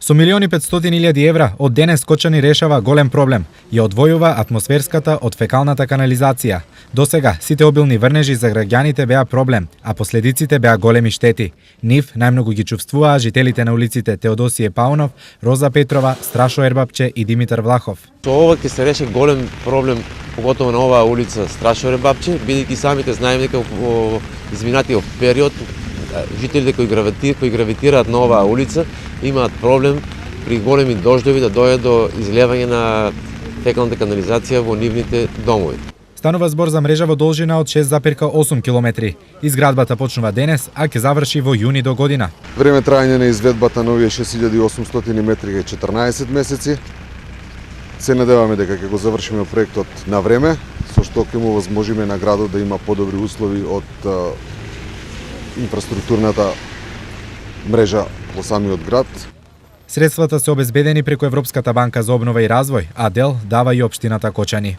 Со 1.500.000 евра од денес Кочани решава голем проблем. Ја одвојува атмосферската од фекалната канализација. Досега сите обилни врнежи за граѓаните беа проблем, а последиците беа големи штети. Нив најмногу ги чувствуваа жителите на улиците Теодосије Паунов, Роза Петрова, Страшо Ербапче и Димитар Влахов. Со ова ќе се реши голем проблем, поготово на оваа улица Страшо Ербапче, бидејќи самите знаеме дека во изминатиот период жителите кои гравитираат на оваа улица имаат проблем при големи дождови да дојде до излевање на фекалната канализација во нивните домови. Станува збор за мрежа во должина од 6,8 километри. Изградбата почнува денес, а ќе заврши во јуни до година. Време трајање на изведбата на овие 6800 метри е 14 месеци. Се надеваме дека ќе го завршиме проектот на време, со што ќе му возможиме на градот да има подобри услови од инфраструктурната мрежа во самиот град. Средствата се обезбедени преку Европската банка за обнова и развој, а дел дава и општината Кочани.